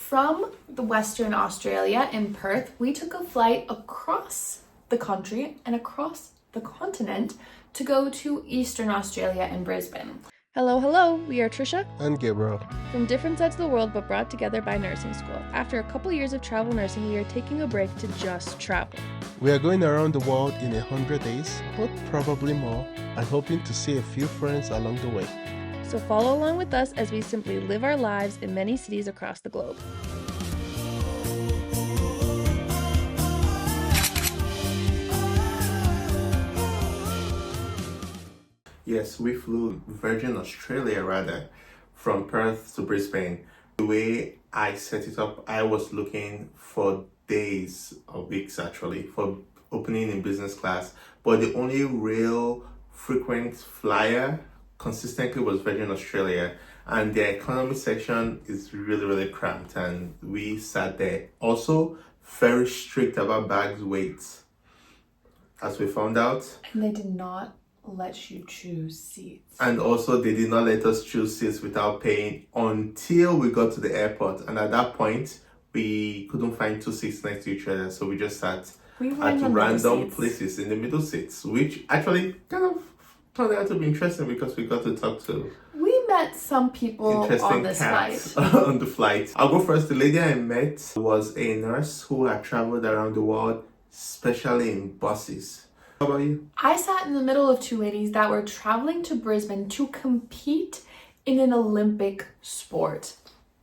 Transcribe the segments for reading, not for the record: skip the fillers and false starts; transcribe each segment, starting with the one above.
from the Western Australia in Perth, we took a flight across the country and across the continent to go to Eastern Australia in Brisbane. Hello, hello, we are Trisha and Gabriel from different sides of the world but brought together by nursing school. After a couple years of travel nursing, we are taking a break to just travel. We are going around the world in 100 days, but probably more, and hoping to see a few friends along the way. So follow along with us as we simply live our lives in many cities across the globe. Yes, we flew Virgin Australia rather from Perth to Brisbane. The way I set it up, I was looking for days or weeks actually for opening in business class, but the only real frequent flyer consistently was Virgin Australia, and the economy section is really cramped, and we sat there. Also very strict about bags weights, as we found out. And they did not let you choose seats. And also they did not let us choose seats without paying until we got to the airport, and at that point we couldn't find two seats next to each other, so we just sat at random places in the middle seats, which actually kind of turned out to be interesting because we got to talk to met some people on this flight. On the flight. I'll go first. The lady I met was a nurse who had traveled around the world, especially in buses. How about you? I sat in the middle of two ladies that were traveling to Brisbane to compete in an Olympic sport.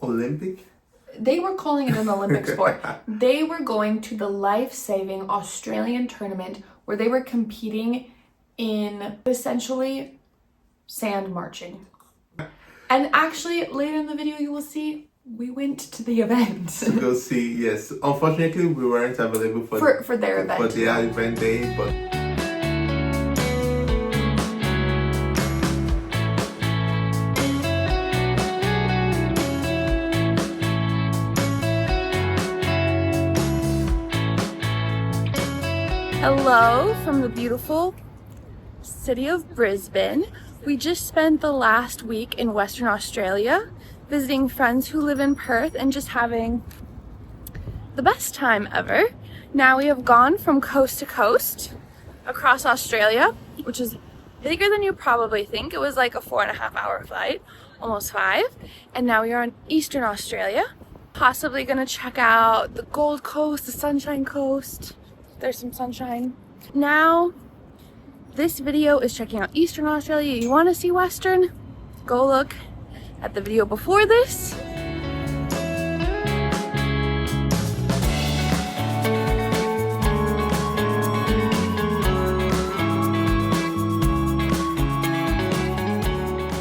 Olympic? They were calling it an Olympic sport. They were going to the Lifesaving Australian tournament where they were competing in essentially sand marching. And actually, later in the video, you will see we went to the event. To go see, yes. Unfortunately, we weren't available for their event. For their event day, but hello from the beautiful city of Brisbane. We just spent the last week in Western Australia visiting friends who live in Perth and just having the best time ever. Now we have gone from coast to coast across Australia, which is bigger than you probably think. It was like a 4.5 hour flight, almost 5. And now we are on Eastern Australia, possibly gonna check out the Gold Coast, the Sunshine Coast. There's some sunshine. Now, this video is checking out Eastern Australia. You want to see Western? Go look at the video before this.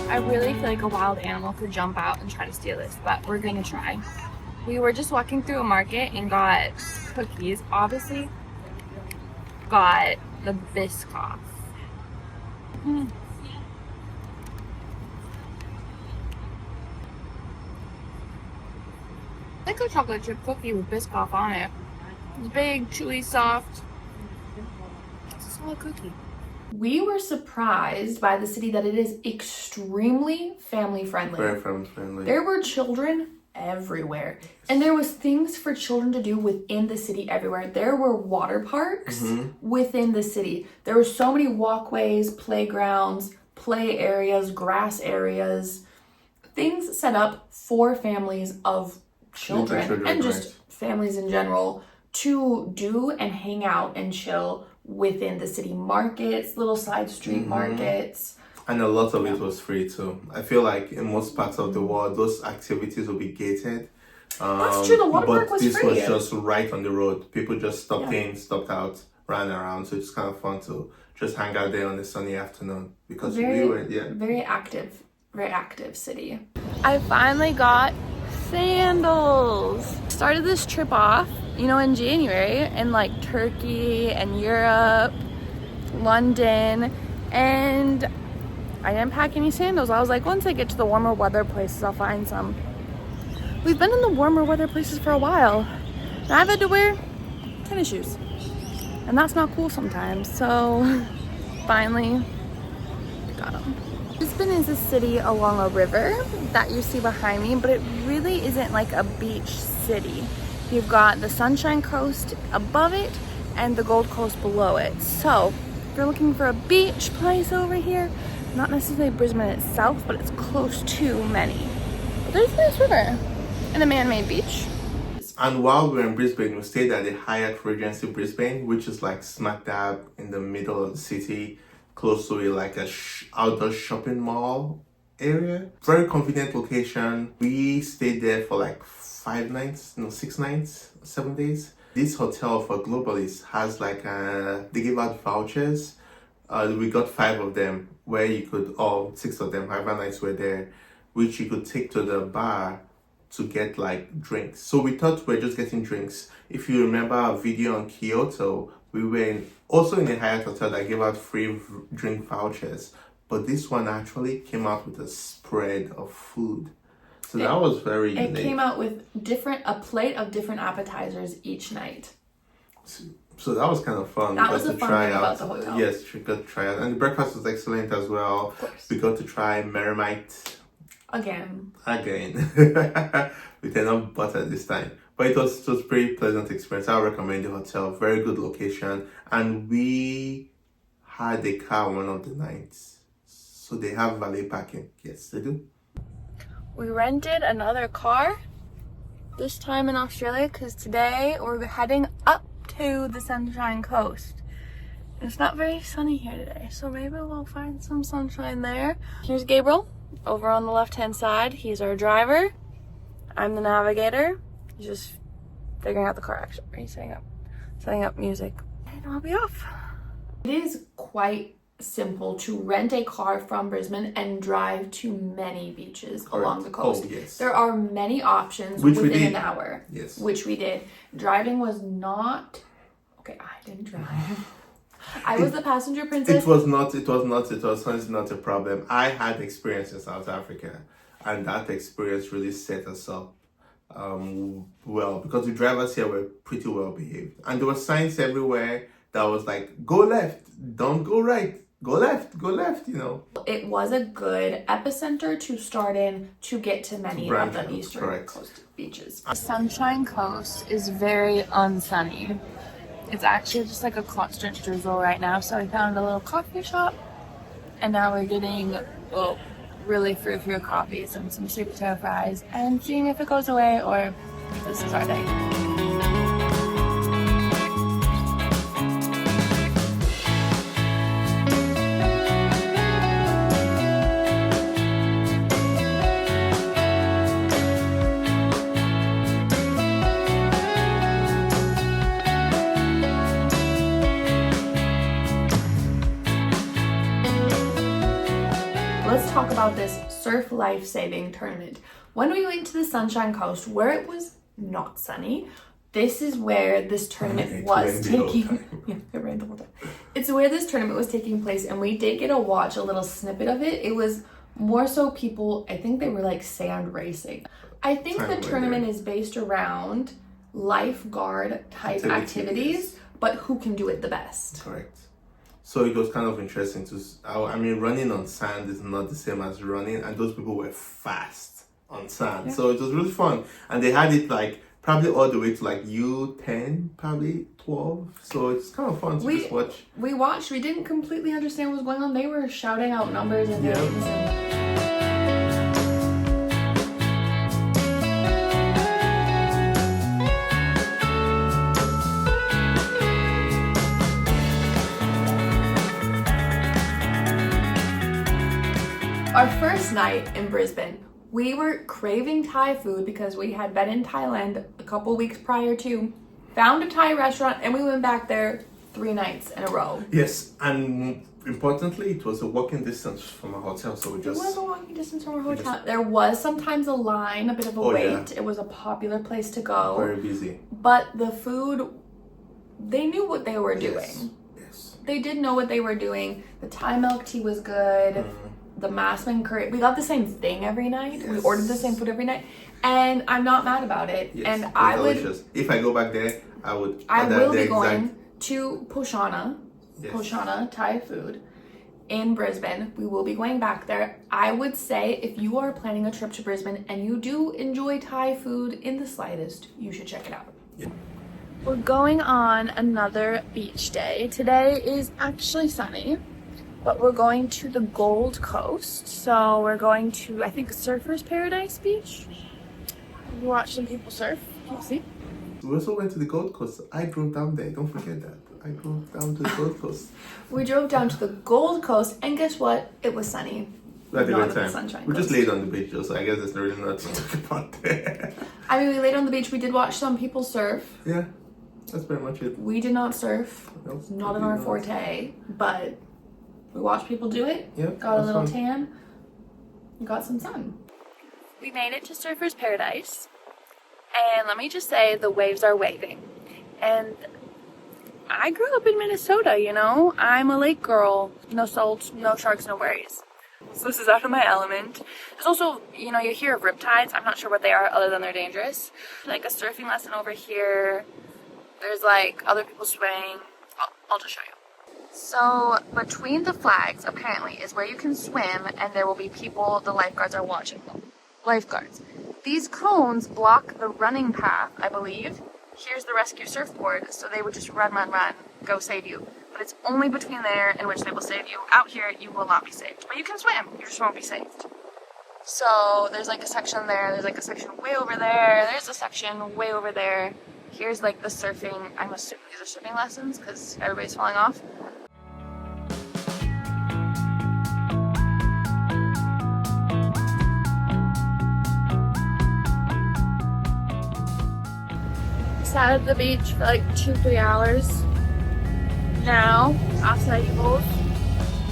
I really feel like a wild animal could jump out and try to steal this, but we're gonna try. We were just walking through a market and got cookies. Obviously, got the Biscoff. Like a chocolate chip cookie with Biscoff on it. It's big, chewy, soft. It's a solid cookie. We were surprised by the city that it is extremely family friendly. very family friendly. There were children everywhere, and there was things for children to do within the city everywhere. There were water parks within the city. There were so many walkways, playgrounds, play areas, grass areas, things set up for families of children and just families in general to do and hang out and chill within the city. Markets, little side street markets. And a lot of it was free too. I feel like in most parts of the world, those activities will be gated. That's true, the water park was free. But this was just right on the road. People just stopped in, stopped out, ran around. So it's kind of fun to just hang out there on a sunny afternoon. Because we were, very active city. I finally got sandals. Started this trip off, in January in like Turkey and Europe, London, and I didn't pack any sandals. I was like, once I get to the warmer weather places, I'll find some. We've been in the warmer weather places for a while, and I've had to wear tennis shoes, and that's not cool sometimes. So finally got them. Brisbane is a city along a river that you see behind me, but it really isn't like a beach city. You've got the Sunshine Coast above it and the Gold Coast below it. So if you're looking for a beach place over here, not necessarily Brisbane itself, but it's close to many. But there's a nice river and a man-made beach. And while we were in Brisbane, we stayed at the Hyatt Regency Brisbane, which is like smack dab in the middle of the city, close to a outdoor shopping mall area. Very convenient location. We stayed there for like 6 nights, 7 days. This hotel for globalists has they give out vouchers. We got 5 of them where you could, or 6 of them, however nights were there, which you could take to the bar to get like drinks. So we thought we were just getting drinks. If you remember our video on Kyoto, we were also in a Hyatt hotel that gave out free drink vouchers. But this one actually came out with a spread of food. So that was very unique. It came out with a plate of different appetizers each night. So that was kind of fun. That was the fun thing about the hotel. Yes, we got to try it. And the breakfast was excellent as well. Of course. We got to try Merrimite. Again. With enough butter this time. But it was pretty pleasant experience. I recommend the hotel. Very good location. And we had a car one of the nights. So they have valet parking. Yes, they do. We rented another car, this time in Australia, because today we're heading up to the Sunshine Coast. It's not very sunny here today, so maybe we'll find some sunshine there. Here's Gabriel over on the left-hand side. He's our driver. I'm the navigator. He's just figuring out the car action. He's setting up music. And I'll be off. It is quite simple to rent a car from Brisbane and drive to many beaches along the coast. Oh, yes. There are many options Which we within did. an hour. Yes. Which we did. Driving was not... Okay, I didn't drive. I was the passenger princess. It was honestly not a problem. I had experience in South Africa, and that experience really set us up well, because the drivers here were pretty well behaved. And there were signs everywhere that was like, go left, don't go right, go left, you know. It was a good epicenter to start in to get to many of the eastern coast beaches. The Sunshine Coast is very unsunny. It's actually just like a constant drizzle right now. So we found a little coffee shop, and now we're getting really fruit coffees and some sweet potato fries and seeing if it goes away or if this is our day. Let's talk about this surf Lifesaving tournament. When we went to the Sunshine Coast, where it was not sunny, this is where this tournament was taking. Yeah, it rained the whole time. It's where this tournament was taking place, and we did get to watch a little snippet of it. It was more so people. I think they were like sand racing. I think the tournament is based around lifeguard type activities, but who can do it the best? Correct. So it was kind of interesting running on sand is not the same as running, and those people were fast on sand. Yeah. So it was really fun. And they had it like probably all the way to like U10, probably 12. So it's kind of fun to just watch. We watched, we didn't completely understand what was going on. They were shouting out numbers and names and... Our first night in Brisbane, we were craving Thai food because we had been in Thailand a couple weeks prior to, found a Thai restaurant, and we went back there 3 nights in a row. Yes, and importantly, it was a walking distance from our hotel, so it was a walking distance from our hotel. There was sometimes a line, a bit of a wait. Yeah. It was a popular place to go. Very busy. But the food, they knew what they were doing. Yes. They did know what they were doing. The Thai milk tea was good. The masman curry, we got the same thing every night. Yes. We ordered the same food every night, and I'm not mad about it. Yes, and I delicious. If I go back there, I would. I will be going to Pochana, Pochana Thai food. in Brisbane. We will be going back there. I would say if you are planning a trip to Brisbane and you do enjoy Thai food in the slightest, you should check it out. Yeah. We're going on another beach day. Today is actually sunny, but we're going to the Gold Coast. So we're going to, I think, Surfer's Paradise Beach. We watch some people surf. Can you see? We also went to the Gold Coast. I drove down there. Don't forget that. I drove down to the Gold Coast. We drove down to the Gold Coast, and guess what? It was sunny. We had a Not good at the time. Sunshine We just Coast. laid on the beach though, so I guess there's really not to talk about there. I mean, we laid on the beach. We did watch some people surf. Yeah, that's pretty much it. We did not surf. Nope, Not in we our did not. forte, but we watched people do it. Yeah, Got a that's little fun. tan. Got some sun. We made it to Surfer's Paradise. And let me just say, the waves are waving. And I grew up in Minnesota, you know? I'm a lake girl. No salt, no sharks, no worries. So this is out of my element. There's also, you know, you hear of riptides. I'm not sure what they are other than they're dangerous. Like a surfing lesson over here. There's like other people swimming. I'll just show you. So between the flags, apparently, is where you can swim, and there will be people, the lifeguards are watching them. Lifeguards. These cones block the running path, I believe. Here's the rescue surfboard, so they would just run, go save you. But it's only between there in which they will save you. Out here, you will not be saved. But you can swim, you just won't be saved. So there's like a section there, there's like a section way over there, there's a section way over there. Here's like the surfing, I'm assuming these are swimming lessons because everybody's falling off. Sat at the beach for like 2-3 hours. Now, after evils,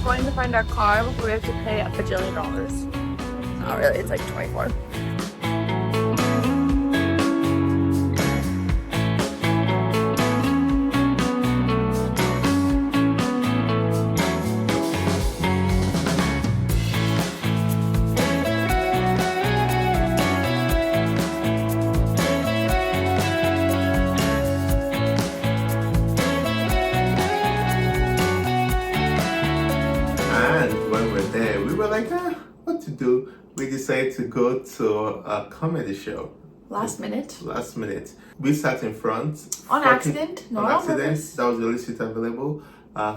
going to find our car before we have to pay $1 bajillion. Not really, it's like 24. And when we're there, we were like, what to do? We decided to go to a comedy show. Last minute. Last minute. We sat in front. On accident, not on purpose. That was the only seat available.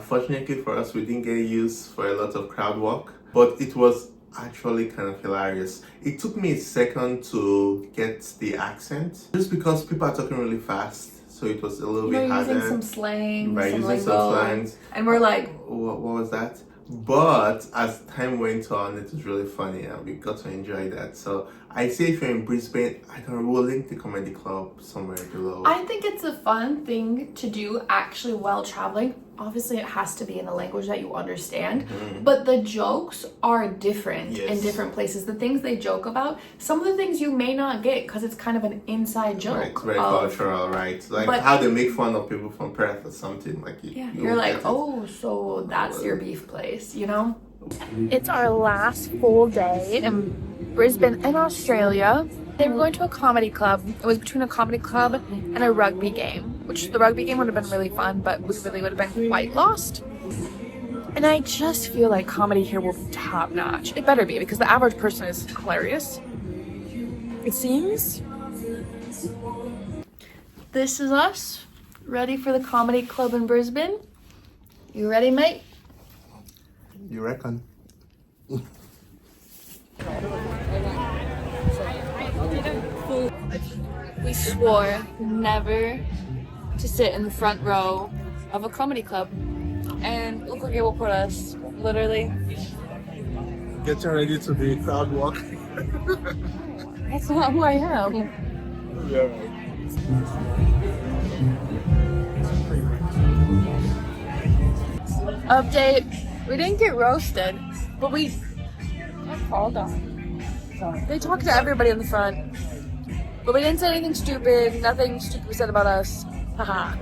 Fortunately for us, we didn't get used for a lot of crowd work, but it was actually kind of hilarious. It took me a second to get the accent, just because people are talking really fast, so it was a little bit harder. Using some slang, By some using lingo, some slangs. and we're like, What was that? But as time went on, it was really funny and we got to enjoy that. So I say if you're in Brisbane, I don't know, we'll link the comedy club somewhere below. I think it's a fun thing to do actually while traveling. Obviously, it has to be in a language that you understand, but the jokes are different in different places. The things they joke about, some of the things you may not get because it's kind of an inside joke. Right, very cultural, right? Like but- how they make fun of people from Perth or something. Like You're like, oh, so that's your beef place, you know? It's our last full day in Brisbane in Australia. They were going to a comedy club. It was between a comedy club and a rugby game, which the rugby game would have been really fun, but we really would have been quite lost. And I just feel like comedy here will be top notch. It better be, because the average person is hilarious, it seems. This is us, ready for the comedy club in Brisbane. You ready, mate? You reckon? We swore never to sit in the front row of a comedy club. And look where it will put us, literally. Getting ready to be crowd walk. That's not who I am. Yeah, right. Update, we didn't get roasted, but we called on. They talked to everybody in the front, but we didn't say anything stupid. Nothing stupid was said about us. Haha.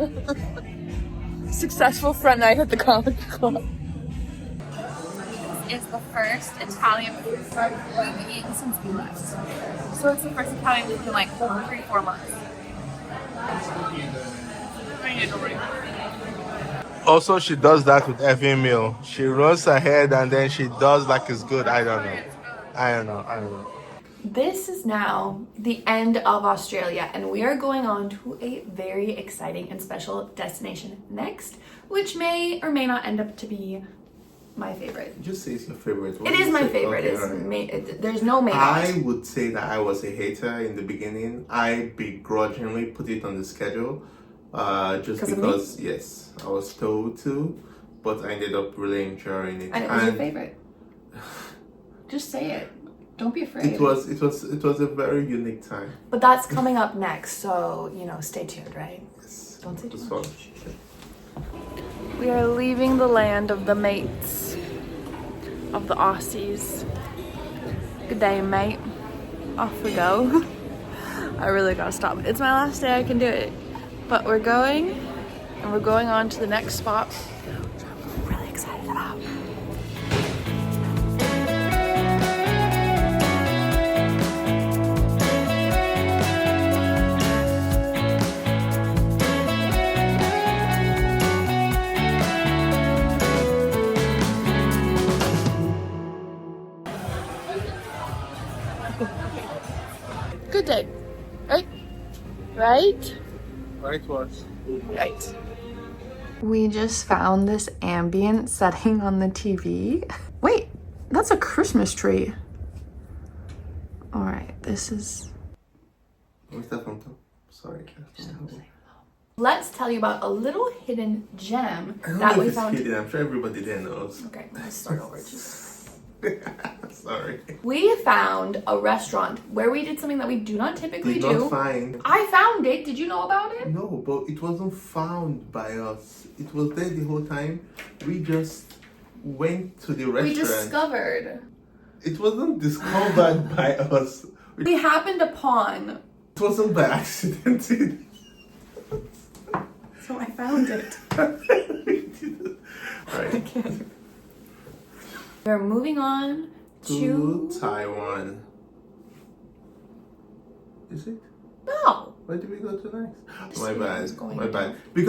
Successful front night at the comedy club. It's the first Italian food truck we've eaten since we left. So it's the first Italian food in like 3-4 months. Also, she does that with every meal. She runs ahead and then she does like it's good. I don't know. This is now the end of Australia, and we are going on to a very exciting and special destination next, which may or may not end up to be my favorite. Just say it's your favorite. It is my favorite. There's no main. I would say that I was a hater in the beginning. I begrudgingly put it on the schedule, just because yes, I was told to, but I ended up really enjoying it. And it was your favorite. Just say it. Don't be afraid. It was a very unique time. But that's coming up next, so stay tuned, right? Yes. Don't say too It was much. fun. We are leaving the land of the mates, of the Aussies. Good day, mate. Off we go. I really gotta stop. It's my last day I can do it. But we're going, and we're going on to the next spot, which I'm really excited about. Good day, right? Right? Right what? Right. We just found this ambient setting on the TV. Wait, that's a Christmas tree. All right, this is... What's that from? Sorry. Let's tell you about a little hidden gem I don't that know we if it's found. hidden. I'm sure everybody there knows. Okay, let's start over. Just... Sorry. We found a restaurant where we did something that we do not typically Did do. not find. I found it. Did you know about it? No, but it wasn't found by us. It was there the whole time. We just went to the restaurant. We discovered. It wasn't discovered by us. We happened upon. It wasn't by accident. So I found it. Right. We're moving on to Taiwan. Is it? No. Where did we go to next? Just My see where it's bad. going My to. bad. Because